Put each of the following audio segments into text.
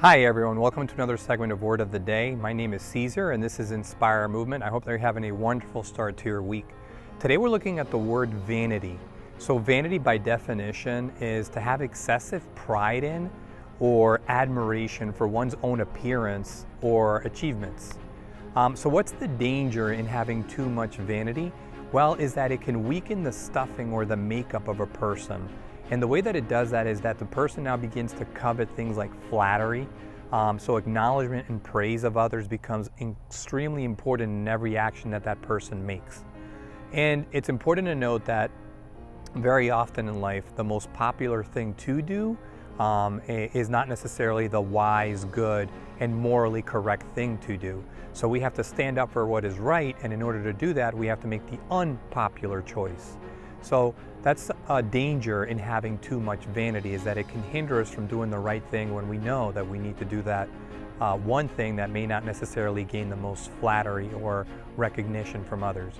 Hi everyone, welcome to another segment of Word of the Day. My name is Caesar and this is Inspire Movement. I hope that you're having a wonderful start to your week. Today we're looking at the word vanity. So vanity by definition is to have excessive pride in or admiration for one's own appearance or achievements. So what's the danger in having too much vanity? Well, is that it can weaken the stuffing or the makeup of a person. And the way that it does that is that the person now begins to covet things like flattery. So acknowledgement and praise of others becomes extremely important in every action that that person makes. And it's important to note that very often in life, the most popular thing to do is not necessarily the wise, good, and morally correct thing to do. So we have to stand up for what is right, and in order to do that, we have to make the unpopular choice. So that's a danger in having too much vanity, is that it can hinder us from doing the right thing when we know that we need to do that one thing that may not necessarily gain the most flattery or recognition from others.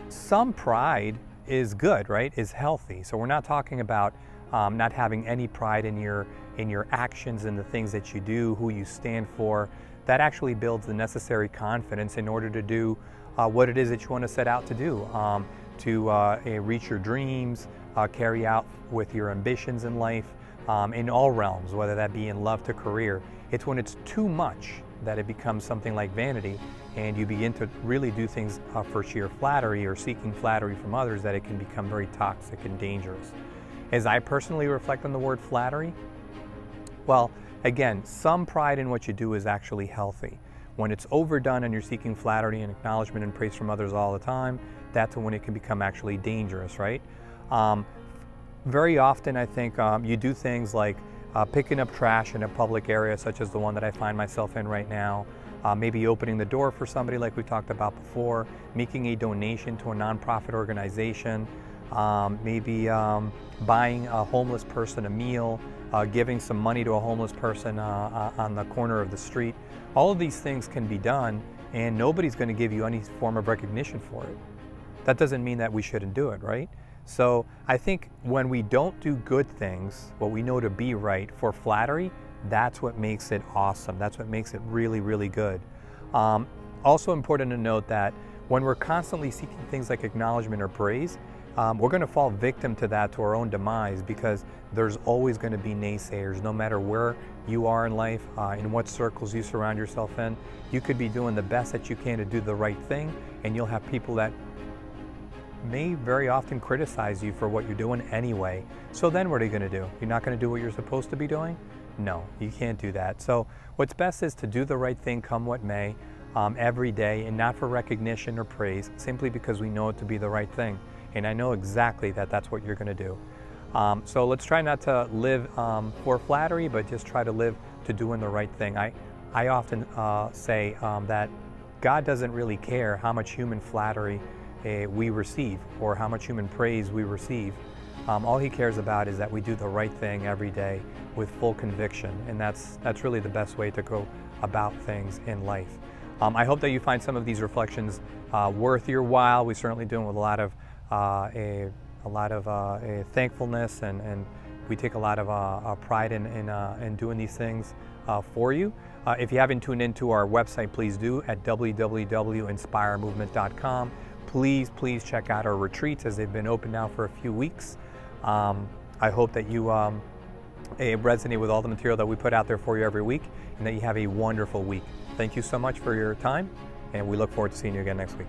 Some pride is good, right? Is healthy. So we're not talking about not having any pride in your actions and the things that you do, who you stand for. That actually builds the necessary confidence in order to do what it is that you want to set out to do. To reach your dreams, carry out with your ambitions in life, in all realms, whether that be in love to career. It's when it's too much that it becomes something like vanity, and you begin to really do things for sheer flattery or seeking flattery from others, that it can become very toxic and dangerous. As I personally reflect on the word flattery, well, again, some pride in what you do is actually healthy. When it's overdone and you're seeking flattery and acknowledgement and praise from others all the time, that's when it can become actually dangerous, right? Very often I think you do things like picking up trash in a public area, such as the one that I find myself in right now, maybe opening the door for somebody like we talked about before, making a donation to a nonprofit organization, maybe buying a homeless person a meal, giving some money to a homeless person on the corner of the street. All of these things can be done, and nobody's going to give you any form of recognition for it. That doesn't mean that we shouldn't do it, right? So I think when we don't do good things, what we know to be right, for flattery, that's what makes it awesome. That's what makes it really, really good. Also important to note that when we're constantly seeking things like acknowledgement or praise, we're going to fall victim to that, to our own demise, because there's always going to be naysayers. No matter where you are in life, in what circles you surround yourself in, you could be doing the best that you can to do the right thing, and you'll have people that may very often criticize you for what you're doing anyway. So then what are you going to do? You're not going to do what you're supposed to be doing? No, you can't do that. So what's best is to do the right thing come what may, every day, and not for recognition or praise, simply because we know it to be the right thing. And I know exactly that that's what you're going to do. So let's try not to live for flattery, but just try to live to doing the right thing. I often say that God doesn't really care how much human flattery we receive or how much human praise we receive. All he cares about is that we do the right thing every day with full conviction, and that's really the best way to go about things in life. I hope that you find some of these reflections worth your while. We certainly do it with a lot of thankfulness, and we take a lot of pride in doing these things for you. If you haven't tuned into our website, please do at www.inspiremovement.com. Please check out our retreats, as they've been open now for a few weeks. I hope that you resonate with all the material that we put out there for you every week, and that you have a wonderful week. Thank you so much for your time, and we look forward to seeing you again next week.